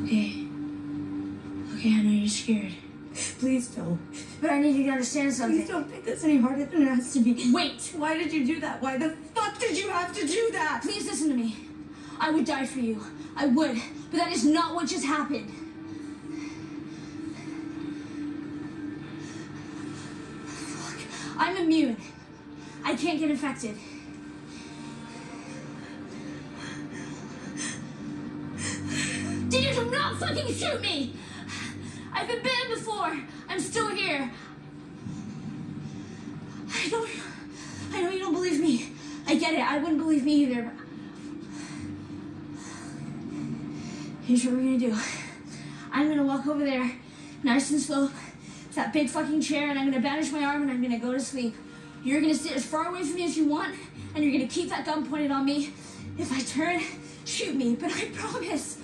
Okay. Okay, I know you're scared. Please don't. But I need you to understand something. Please don't make this any harder than it has to be. Wait! Why did you do that? Why the fuck did you have to do that? Please listen to me. I would die for you. I would. But that is not what just happened. Fuck. I'm immune. I can't get infected. Did you do not fucking shoot me? I've been banned before. I'm still here. I know you don't believe me. I get it. I wouldn't believe me either. But here's what we're gonna do. I'm gonna walk over there, nice and slow, to that big fucking chair, and I'm gonna banish my arm and I'm gonna go to sleep. You're gonna sit as far away from me as you want, and you're gonna keep that gun pointed on me. If I turn, shoot me, but I promise.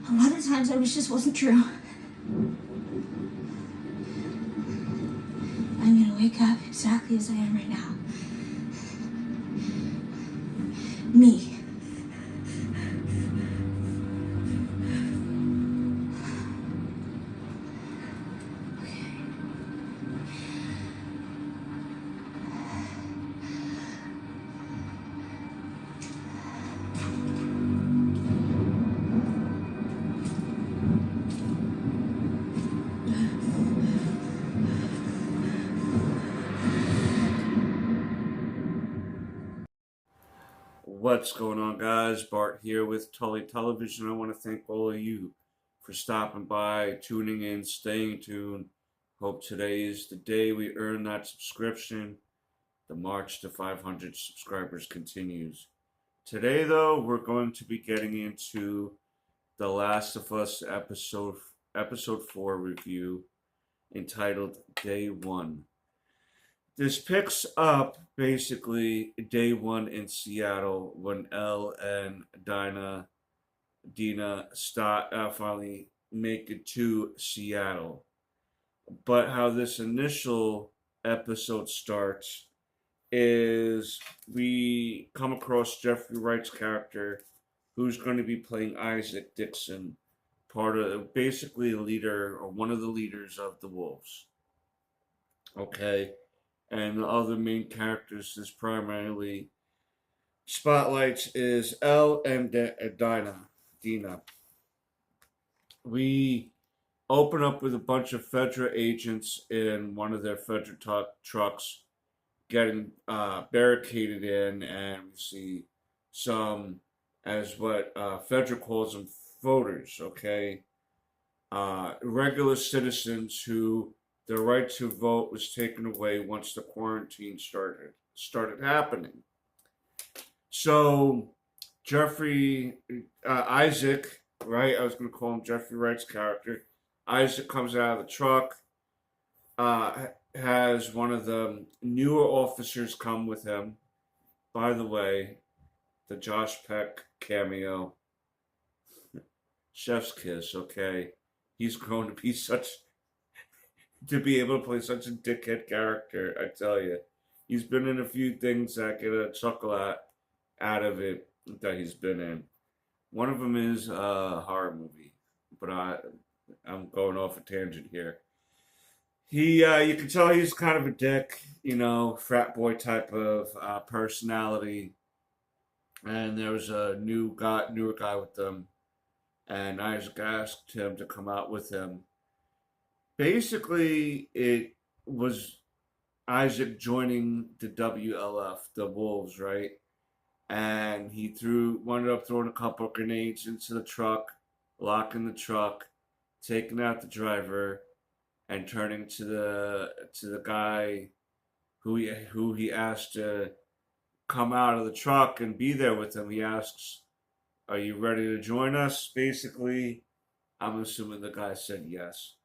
A lot of times I wish this wasn't true. I'm gonna wake up exactly as I am right now. Me. What's going on, guys? Bart here with Tully Television. I want to thank all of you for stopping by, tuning in, staying tuned. Hope today is the day we earn that subscription. The march to 500 subscribers continues. Today, though, we're going to be getting into The Last of Us episode 4 review entitled Day 1. This picks up basically day 1 in Seattle when Elle and Dina finally make it to Seattle. But how this initial episode starts is we come across Jeffrey Wright's character, who's going to be playing Isaac Dixon, basically a leader or one of the leaders of the Wolves. Okay. And the other main characters is primarily spotlights is Elle and Dina. We open up with a bunch of Fedra agents in one of their Fedra trucks getting barricaded in, and we see some, as what Fedra calls them, voters, okay? Regular citizens who their right to vote was taken away once the quarantine started happening. So Isaac, right? I was going to call him Jeffrey Wright's character. Isaac comes out of the truck, has one of the newer officers come with him. By the way, the Josh Peck cameo, chef's kiss, okay? He's grown to be to be able to play such a dickhead character, I tell you. He's been in a few things that get a chuckle out of it that he's been in. One of them is a horror movie, but I'm going off a tangent here. You can tell he's kind of a dick, frat boy type of personality. And there was a newer guy with them, and Isaac asked him to come out with him. Basically, it was Isaac joining the W.L.F, the Wolves, right? And he wound up throwing a couple of grenades into the truck, locking the truck, taking out the driver, and turning to the guy who he asked to come out of the truck and be there with him. He asks, "Are you ready to join us?" Basically, I'm assuming the guy said yes.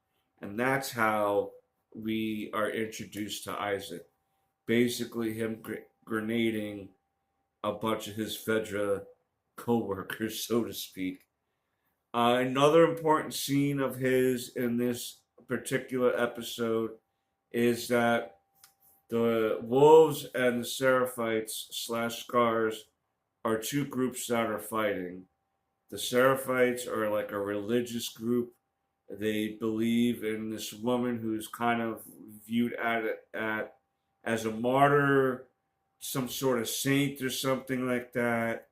And that's how we are introduced to Isaac. Basically, him grenading a bunch of his Fedra co-workers, so to speak. Another important scene of his in this particular episode is that the Wolves and the Seraphites / Scars are two groups that are fighting. The Seraphites are like a religious group. They believe in this woman who's kind of viewed at as a martyr, some sort of saint or something like that,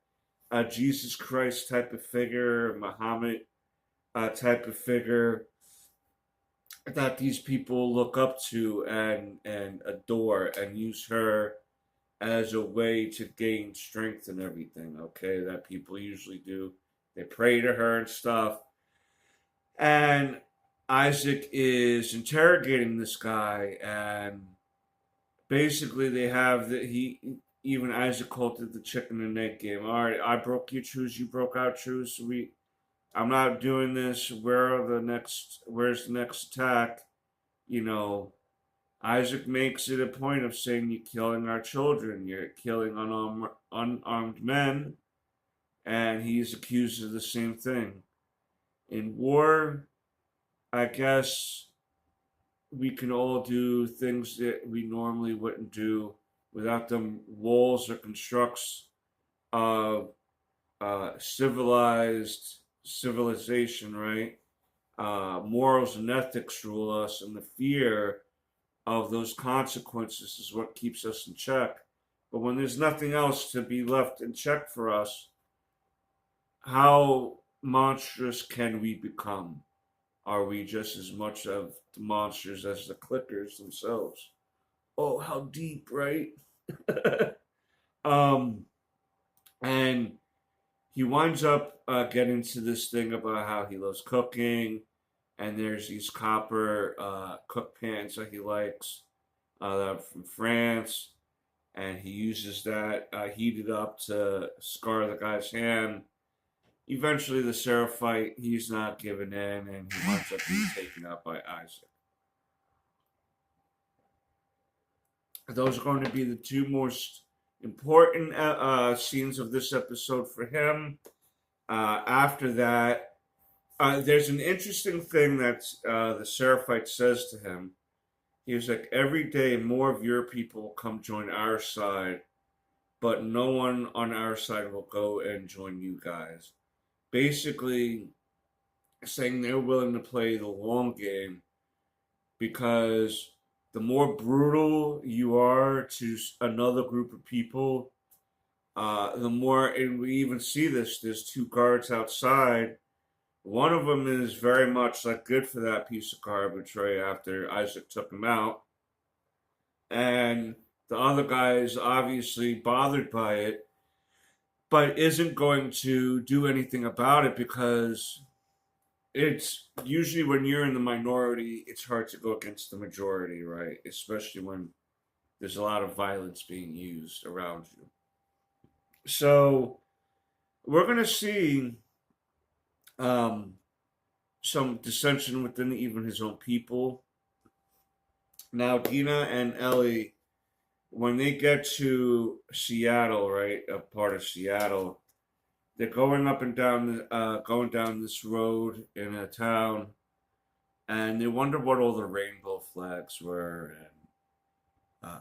a Jesus Christ type of figure, Muhammad type of figure that these people look up to and adore and use her as a way to gain strength and everything, okay, that people usually do. They pray to her and stuff. And Isaac is interrogating this guy, and basically they have that even Isaac called it the chicken and egg game. All right, I broke your truce, you broke our truce. I'm not doing this. Where's the next attack? You know, Isaac makes it a point of saying you're killing our children, you're killing unarmed men, and he's accused of the same thing. In war, I guess we can all do things that we normally wouldn't do without the walls or constructs of civilization, right? Morals and ethics rule us, and the fear of those consequences is what keeps us in check. But when there's nothing else to be left in check for us, how monstrous can we become? Are we just as much of the monsters as the clickers themselves? Oh, how deep, right? um, and he winds up getting to this thing about how he loves cooking, and there's these copper cook pans that he likes that are from France, and he uses that heated up to scar the guy's hand. Eventually, the Seraphite, he's not giving in, and he winds up being taken out by Isaac. Those are going to be the two most important scenes of this episode for him. After that, there's an interesting thing that the Seraphite says to him. He was like, every day more of your people come join our side, but no one on our side will go and join you guys. Basically, saying they're willing to play the long game because the more brutal you are to another group of people, the more, and we even see this, there's two guards outside. One of them is very much like good for that piece of garbage right after Isaac took him out. And the other guy is obviously bothered by it, but isn't going to do anything about it because it's usually when you're in the minority, it's hard to go against the majority, right? Especially when there's a lot of violence being used around you. So we're going to see some dissension within even his own people. Now, Dina and Ellie, when they get to Seattle, right, a part of Seattle, they're going up and down, going down this road in a town, and they wonder what all the rainbow flags were. And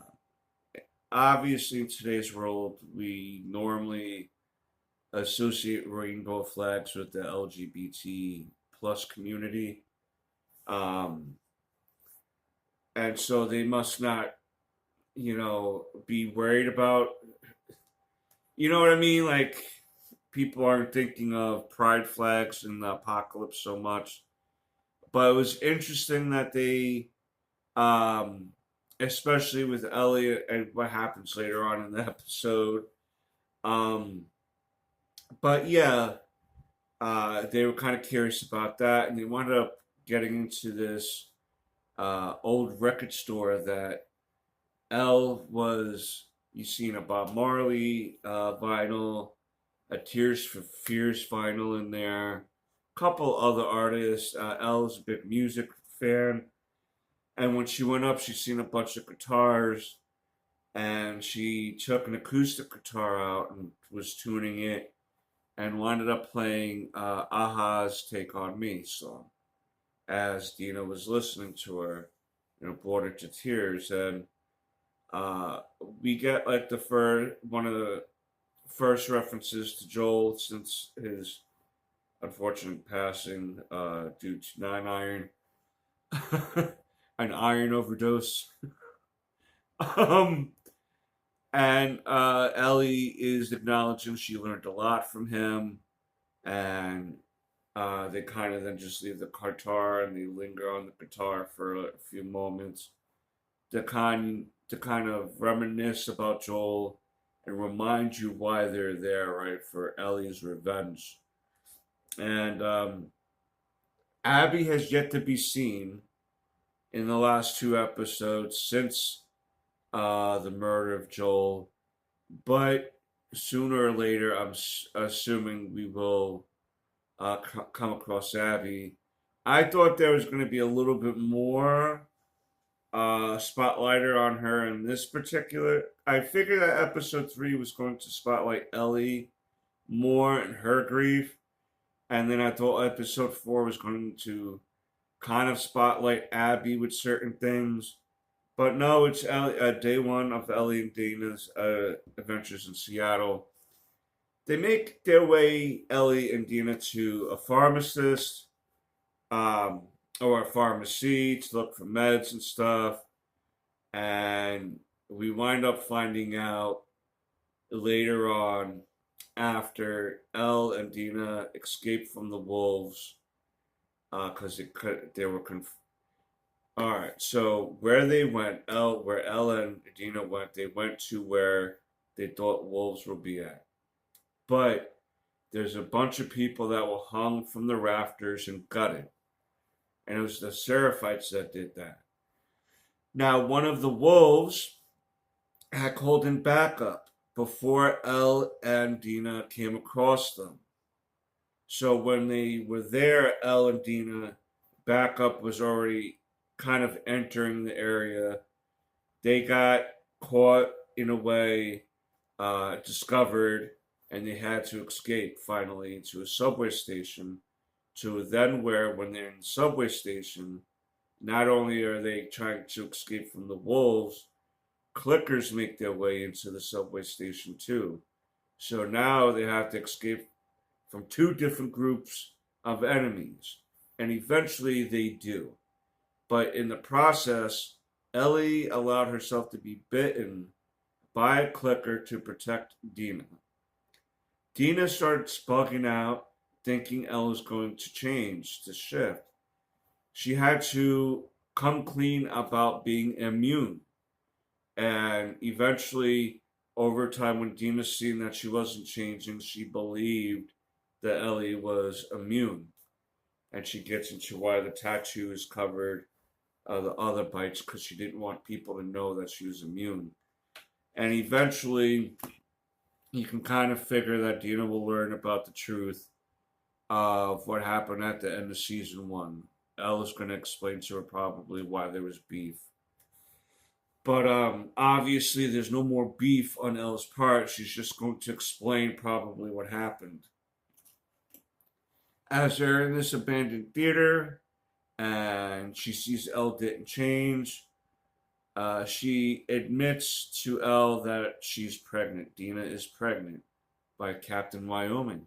obviously, in today's world, we normally associate rainbow flags with the LGBT plus community, and so they must not, be worried about, you know what I mean, like people aren't thinking of pride flags in the apocalypse so much. But it was interesting that they, especially with Elliot and what happens later on in the episode. Um, but yeah, they were kind of curious about that, and they wound up getting into this old record store that Elle was. You seen a Bob Marley vinyl, a Tears for Fears vinyl in there, couple other artists. Elle's a big music fan, and when she went up, she seen a bunch of guitars, and she took an acoustic guitar out and was tuning it, and wound up playing Aha's "Take on Me" song as Dina was listening to her, brought her to tears. And we get like one of the first references to Joel since his unfortunate passing due to non-iron, an iron overdose. um, and Ellie is acknowledging she learned a lot from him, and they kind of then just leave the guitar and they linger on the guitar for a few moments to kind of reminisce about Joel and remind you why they're there, right? For Ellie's revenge. And Abby has yet to be seen in the last two episodes since the murder of Joel, but sooner or later, I'm assuming we will come across Abby. I thought there was going to be a little bit more spotlighter on her in this particular. I figured that episode 3 was going to spotlight Ellie more and her grief, and then I thought episode 4 was going to kind of spotlight Abby with certain things. But no, it's day one of Ellie and Dana's adventures in Seattle. They make their way, Ellie and Dina, to a pharmacist um, or a pharmacy to look for meds and stuff. And we wind up finding out later on, after Elle and Dina escaped from the wolves, because they were all right. So where they went, where Elle and Dina went, they went to where they thought wolves would be at. But there's a bunch of people that were hung from the rafters and gutted, and it was the Seraphites that did that. Now, one of the wolves had called in backup before Elle and Dina came across them. So when they were there, Elle and Dina, backup was already kind of entering the area. They got caught in a way, discovered, and they had to escape finally to a subway station. To then where, when they're in the subway station, not only are they trying to escape from the wolves, clickers make their way into the subway station too. So now they have to escape from two different groups of enemies. And eventually they do. But in the process, Ellie allowed herself to be bitten by a clicker to protect Dina. Dina starts bugging out, thinking Ella's going to change, to shift. She had to come clean about being immune. And eventually, over time, when Dina seen that she wasn't changing, she believed that Ellie was immune. And she gets into why the tattoo is covered the other bites, because she didn't want people to know that she was immune. And eventually, you can kind of figure that Dina will learn about the truth of what happened at the end of season 1. Ella's going to explain to her probably why there was beef. But obviously, there's no more beef on Ella's part. She's just going to explain probably what happened. As they're in this abandoned theater, and she sees Elle didn't change, she admits to Elle that she's pregnant. Dina is pregnant by Captain Wyoming.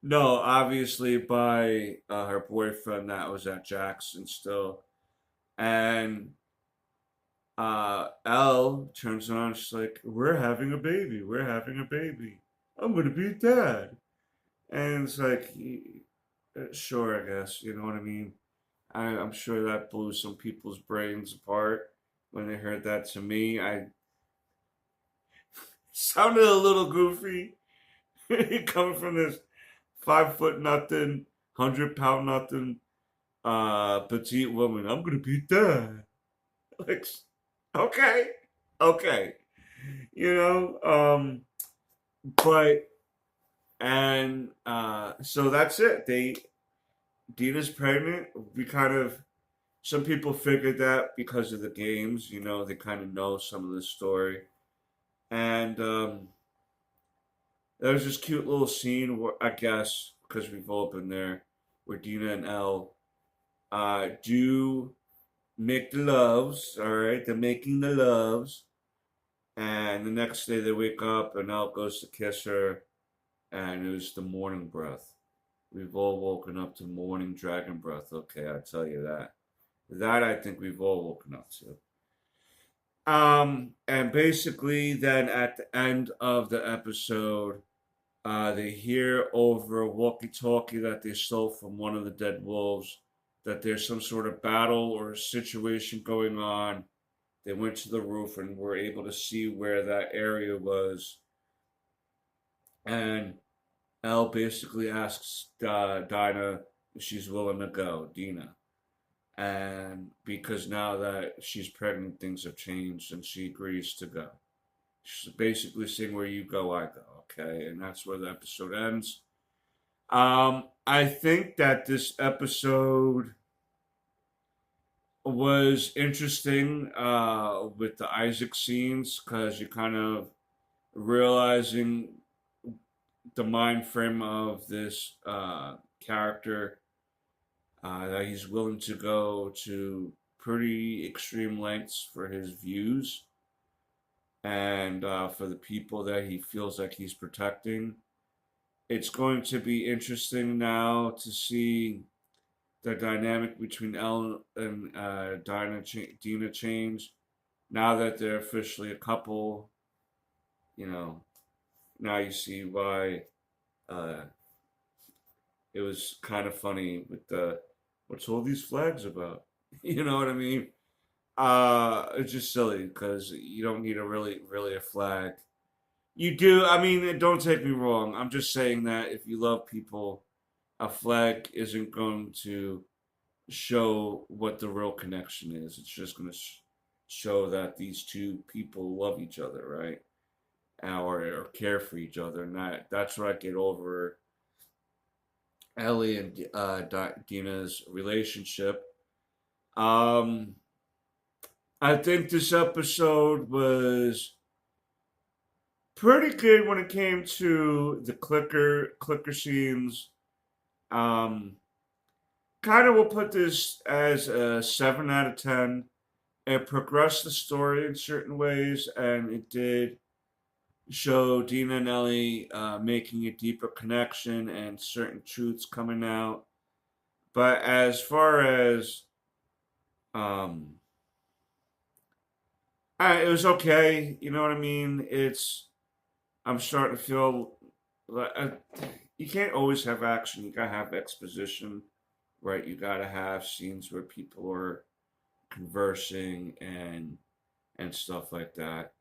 No, obviously by her boyfriend that was at Jackson still. And Elle turns around, she's like, "We're having a baby. We're having a baby. I'm going to be a dad." And it's like, sure, I guess. You know what I mean? I'm sure that blew some people's brains apart when they heard that. To me, I sounded a little goofy coming from this 5 foot nothing, 100 pound nothing, petite woman. I'm gonna be dad. Like, okay, okay, you know. But and so that's it. Dina's pregnant. We kind of, some people figured that because of the games. You know, they kind of know some of the story, and there was this cute little scene where, I guess, because we've all been there, where Dina and Elle do make the loves, all right? They're making the loves. And the next day they wake up and Elle goes to kiss her. and it was the morning breath. We've all woken up to morning dragon breath. Okay, I tell you that. That I think we've all woken up to. And basically, then at the end of the episode, they hear over walkie-talkie that they stole from one of the dead wolves that there's some sort of battle or situation going on. They went to the roof and were able to see where that area was. And Elle basically asks Dinah if she's willing to go, Dina. And because now that she's pregnant, things have changed and she agrees to go. She's basically saying, where you go, I go. Okay. And that's where the episode ends. I think that this episode was interesting with the Isaac scenes because you're kind of realizing the mind frame of this character, that he's willing to go to pretty extreme lengths for his views and for the people that he feels like he's protecting. It's going to be interesting now to see the dynamic between Elle and Dina change. Now that they're officially a couple, you know, now you see why it was kind of funny with the what's all these flags about? You know what I mean? It's just silly because you don't need really a flag. You do. I mean, don't take me wrong. I'm just saying that if you love people, a flag isn't going to show what the real connection is. It's just going to show that these two people love each other, right? Or care for each other. And that's what I get over Ellie and Dina's relationship. I think this episode was pretty good when it came to the clicker scenes. Kind of will put this as a 7 out of 10. It progressed the story in certain ways, and it did show Dina and Ellie making a deeper connection and certain truths coming out. But as far as it was okay. You know what I mean? I'm starting to feel like you can't always have action. You gotta have exposition, right? You gotta have scenes where people are conversing and stuff like that.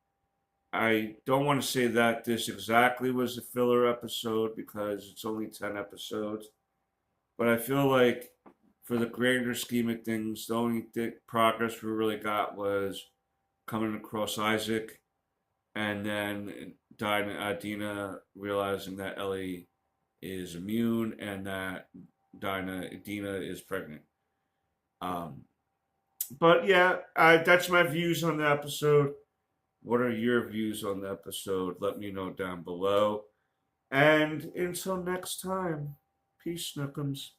I don't want to say that this exactly was a filler episode because it's only 10 episodes, but I feel like for the greater scheme of things, the only progress we really got was coming across Isaac, and then Dina realizing that Ellie is immune and that Dina is pregnant. But yeah, that's my views on the episode. What are your views on the episode? Let me know down below. And until next time, peace, Snookums.